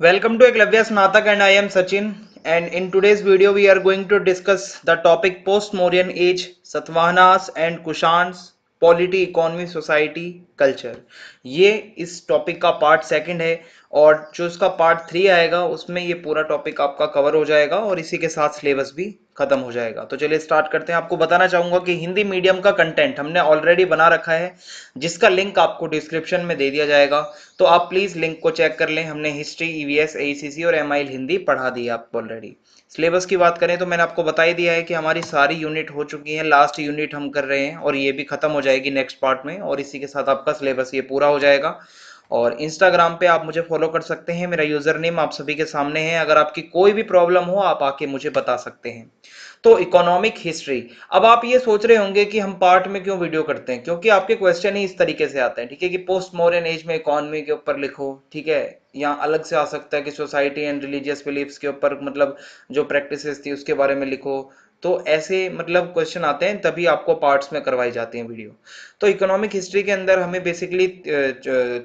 Welcome to Eklavya Snatak and I am Sachin, and in today's video we are going to discuss the topic post-Mauryan age, Satavahanas and Kushans, polity economy society culture. ये इस topic का part second है और जो इसका part three आएगा उसमें ये पूरा टॉपिक आपका कवर हो जाएगा और इसी के साथ सिलेबस भी खत्म हो जाएगा। तो चलिए स्टार्ट करते हैं। आपको बताना चाहूंगा कि हिंदी मीडियम का कंटेंट हमने ऑलरेडी बना रखा है जिसका लिंक आपको डिस्क्रिप्शन में दे दिया जाएगा, तो आप प्लीज लिंक को चेक कर लें। हमने हिस्ट्री, ईवीएस, एईसीसी और एमआईएल हिंदी पढ़ा दी है आपको ऑलरेडी। सिलेबस की बात करें तो मैंने आपको बता ही दिया है कि हमारी सारी यूनिट हो चुकी है, लास्ट यूनिट हम कर रहे हैं और ये भी खत्म हो जाएगी नेक्स्ट पार्ट में और इसी के साथ आपका सिलेबस ये पूरा हो जाएगा। और इंस्टाग्राम पे आप मुझे फॉलो कर सकते हैं, मेरा यूजर नेम आप सभी के सामने है। अगर आपकी कोई भी प्रॉब्लम हो आप आके मुझे बता सकते हैं। तो इकोनॉमिक हिस्ट्री, अब आप ये सोच रहे होंगे कि हम पार्ट में क्यों वीडियो करते हैं, क्योंकि आपके क्वेश्चन ही इस तरीके से आते हैं, ठीक है, कि पोस्ट मॉडर्न एज में इकोनॉमी के ऊपर लिखो, ठीक है, या अलग से आ सकता है कि सोसाइटी एंड रिलीजियस बिलीफ्स के ऊपर, मतलब जो प्रैक्टिसेस थी उसके बारे में लिखो। तो ऐसे मतलब क्वेश्चन आते हैं, तभी आपको पार्ट्स में करवाई जाती हैं वीडियो। तो इकोनॉमिक हिस्ट्री के अंदर हमें बेसिकली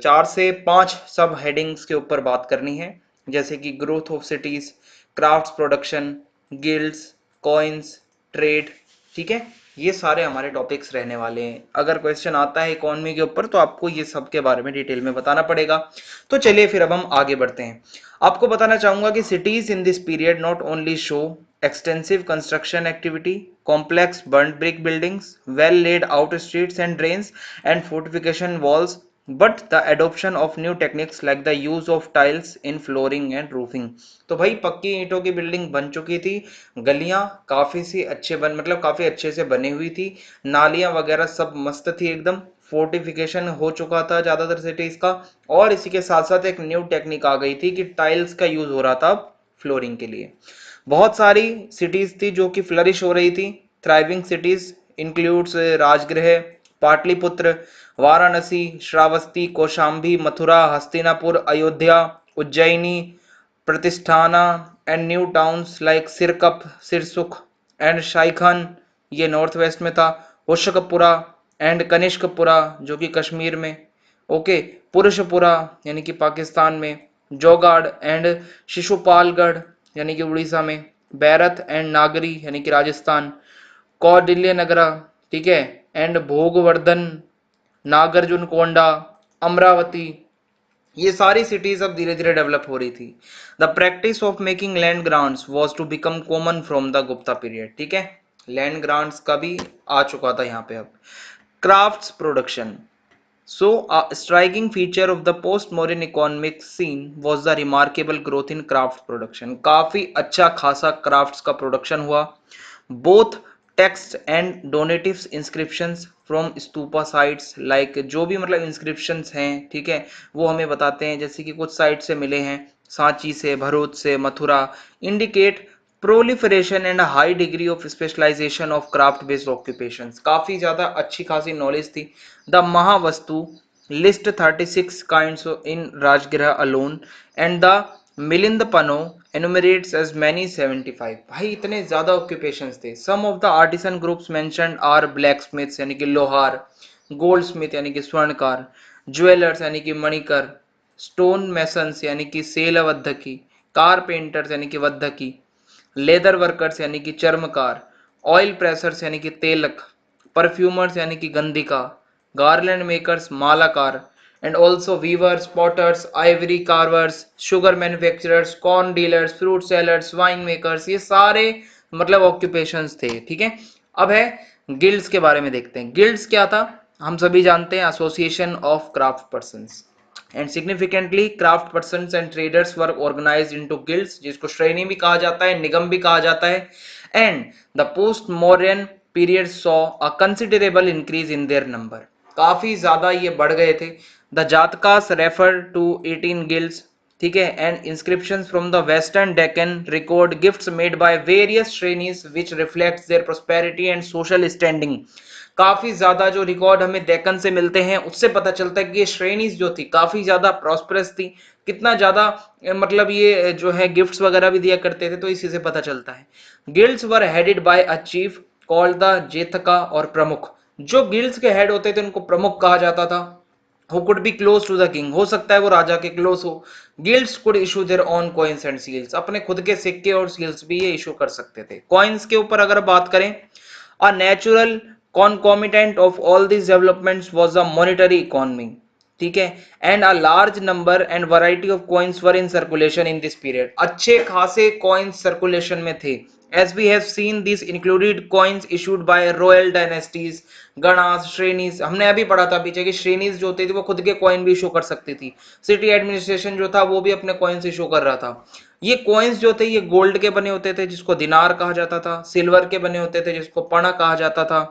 4 से 5 सब हेडिंग्स के ऊपर बात करनी है, जैसे कि growth of cities, crafts production, guilds, coins, trade, ठीक है। ये सारे हमारे टॉपिक्स रहने वाले हैं। अगर क्वेश्चन आता है इकोनॉमी के ऊपर तो आपको ये सब के बारे में डिटेल में बताना पड़ेगा। तो चलिए फिर अब हम आगे बढ़ते हैं। आपको बताना चाहूंगा कि cities in this period not only show extensive construction activity, complex burnt brick buildings, well laid out streets and drains, and fortification walls, but the adoption of new techniques like the use of tiles in flooring and roofing। तो भाई पक्की ईंटों की building बन चुकी थी, गलियां काफी सी अच्छे बन मतलब काफी अच्छे से बनी हुई थी, नालियां वगैरह सब मस्त थी एकदम, फोर्टिफिकेशन हो चुका था ज्यादातर सिटीज का, और इसी के साथ साथ एक न्यू टेक्निक आ गई थी कि टाइल्स का यूज हो रहा था फ्लोरिंग के लिए। बहुत सारी सिटीज थी जो कि फ्लरिश हो रही थी। Thriving cities includes Rajagriha, Pataliputra, Varanasi, Shravasti, Kaushambi, Mathura, Hastinapur, Ayodhya, Ujjaini, Pratishthana and new towns like Sirkap, Sirsukh and Shaikhan, ये नॉर्थ वेस्ट में था। होशकपुरा एंड कनिष्कपुरा जो कि कश्मीर में, ओके, पुरुषपुरा यानी कि पाकिस्तान में, जोगाड़ एंड शिशुपालगढ़ यानी कि उड़ीसा में, बैरत एंड नागरी यानी कि राजस्थान, कौडिल्य नगरा, ठीक है, एंड भोगवर्धन, नागार्जुन कोंडा, अमरावती, ये सारी सिटीज अब धीरे धीरे डेवलप हो रही थी। The practice of making land grants was to become common from the Gupta period, ठीक है, लैंड ग्रांट्स का भी आ चुका था यहाँ पे अब। Crafts production, so a striking feature of the post-modern economic scene was the remarkable growth in craft production। काफी अच्छा खासा crafts का production हुआ। both text and donatives inscriptions from stupa sites, like जो भी मतलब inscriptions हैं, ठीक है, वो हमें बताते हैं, जैसे कि कुछ साइट से मिले हैं, सांची से, भरूच से, Mathura, indicate proliferation and high degree of specialisation of craft based occupations. काफी ज्यादा अच्छी खासी नॉलेज थी। The Mahavastu list 36 kinds in Rajagriha alone and the Milindapanho enumerates as many 75। भाई इतने ज्यादा ऑक्यूपेशंस थे। Some of the artisan groups mentioned are blacksmiths यानी कि लोहार, गोल्ड स्मिथ यानी कि स्वर्णकार, ज्वेलर्स यानी कि मणिकर, स्टोन मेसन्स यानी कि सेलवद्धकी, कारपेंटर्स यानी कि वद्धकी, लेदर वर्कर्स यानी कि चर्मकार, ऑयल प्रेसर्स यानी कि तेलक, परफ्यूमर्स यानी कि गंधिका, गार्लैंड मेकर्स मालाकार, and also weavers, potters, ivory carvers, sugar manufacturers, corn dealers, fruit sellers, wine makers, ये सारे मतलब ऑक्यूपेशंस थे, ठीक है। अब है गिल्ड्स के बारे में देखते हैं। गिल्ड्स क्या था, हम सभी जानते हैं, association of craft persons, and significantly craft persons and traders were organised into guilds, जिसको श्रेणी भी कहा जाता है, निगम भी कहा जाता है। And the post modern period saw a considerable increase in their number, काफी ज्यादा ये बढ़ गए थे। The Jatakas refer to 18 guilds, ठीक है, and inscriptions from the western Deccan record gifts made by various श्रेणीज which reflects their prosperity and social standing. काफी ज्यादा जो रिकॉर्ड हमें डेक्कन से मिलते हैं उससे पता चलता है कि ये श्रेणीज जो थी काफी ज्यादा प्रॉस्परस थी, कितना ज्यादा मतलब ये जो है गिफ्ट्स वगैरह भी दिया करते थे, तो इसी से पता चलता है। Guilds were headed by a chief called the जेथका और प्रमुख, जो गिल्ड्स के हेड होते थे उनको प्रमुख कहा जाता था। who could be close to the king, हो सकता है वो राजा के क्लोज हो। Guilds could issue their own coins and seals, अपने खुद के सिक्के और सील्स भी ये इशू कर सकते थे। कॉइन्स के ऊपर अगर बात करें, a natural concomitant of all these developments was a monetary economy, ठीक है, and a large number and variety of coins were in circulation in this period, अच्छे खासे कॉइन्स सर्कुलेशन में थे। As we have seen this included coins issued by royal dynasties, गणास, श्रेणीज, हमने अभी पढ़ा था पीछे कि श्रेणीज जो होती थी वो खुद के कॉइन भी इशू कर सकती थी। सिटी एडमिनिस्ट्रेशन जो था वो भी अपने कॉइन्स इशू कर रहा था। ये कॉइन्स जो थे ये गोल्ड के बने होते थे जिसको दिनार कहा जाता था, सिल्वर के बने होते थे जिसको पणा कहा जाता था,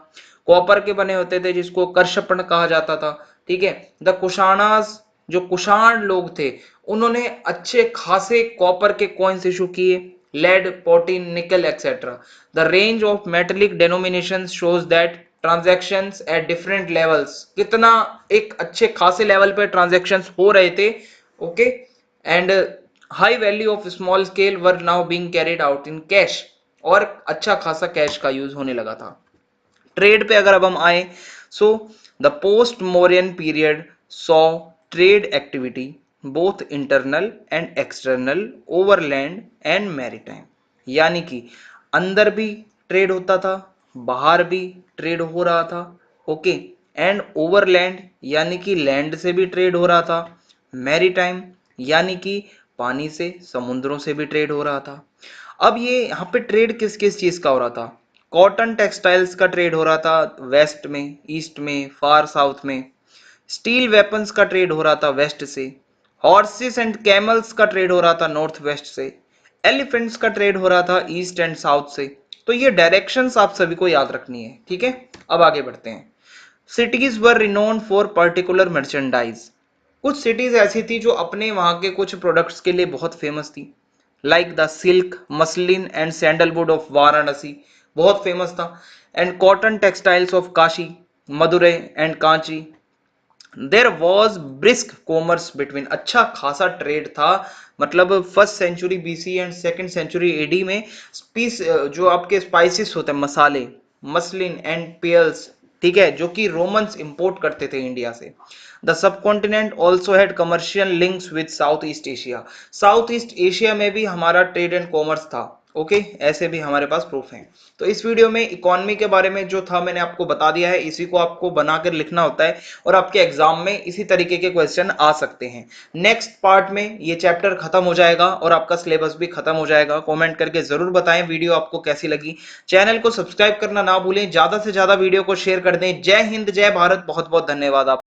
कॉपर के बने होते थे जिसको करशपण कहा जाता था, ठीक है। द कुशाणास, जो कुषाण लोग थे, उन्होंने अच्छे खासे कॉपर के कॉइन्स इशू किए, lead, potin, nickel etcetera. The range of metallic denominations shows that transactions at different levels, कितना एक अच्छे खासे लेवल पे ट्रांजैक्शंस हो रहे थे, okay. And high value of small scale were now being carried out in cash, और अच्छा खासा कैश का यूज होने लगा था। ट्रेड पे अगर अब हम आए, so the post Mauryan period saw trade activity both internal and external, overland and maritime, यानी कि अंदर भी ट्रेड होता था, बाहर भी ट्रेड हो रहा था, ओके। एंड ओवरलैंड यानी कि लैंड से भी ट्रेड हो रहा था, मैरीटाइम यानी कि पानी से, समुद्रों से भी ट्रेड हो रहा था। अब ये यहाँ पे ट्रेड किस किस चीज का हो रहा था? कॉटन टेक्सटाइल्स का ट्रेड हो रहा था वेस्ट में, ईस्ट में, फार साउथ में। स्टील वेपन्स का ट्रेड हो रहा था वेस्ट से। हॉर्सेस एंड कैमल्स का ट्रेड हो रहा था नॉर्थ वेस्ट से। एलिफेंट्स का ट्रेड हो रहा था ईस्ट एंड साउथ से। तो ये डायरेक्शंस आप सभी को याद रखनी है, ठीक है। अब आगे बढ़ते हैं। Cities were renowned for particular merchandise, कुछ सिटीज ऐसी थी जो अपने वहां के कुछ प्रोडक्ट्स के लिए बहुत फेमस थी, like the silk, muslin and sandalwood of Varanasi, बहुत फेमस था। And cotton textiles of Kashi, Madurai and Kanchi. There was brisk commerce between, अच्छा खासा ट्रेड था, मतलब first century BC and second century AD में स्पीस, जो आपके स्पाइसेस होते हैं, मसाले, मसलिन एंड पेयल्स, ठीक है, जो कि रोमन्स इंपोर्ट करते थे इंडिया से। The subcontinent also had commercial links with south east Asia, south east Asia में भी हमारा ट्रेड एंड कॉमर्स था, ओके। ऐसे भी हमारे पास प्रूफ हैं। तो इस वीडियो में इकोनॉमी के बारे में जो था मैंने आपको बता दिया है, इसी को आपको बनाकर लिखना होता है और आपके एग्जाम में इसी तरीके के क्वेश्चन आ सकते हैं। नेक्स्ट पार्ट में ये चैप्टर खत्म हो जाएगा और आपका सिलेबस भी खत्म हो जाएगा। कमेंट करके जरूर बताएं वीडियो आपको कैसी लगी। चैनल को सब्सक्राइब करना ना भूलें, ज्यादा से ज्यादा वीडियो को शेयर कर दें। जय हिंद, जय भारत, बहुत बहुत धन्यवाद आप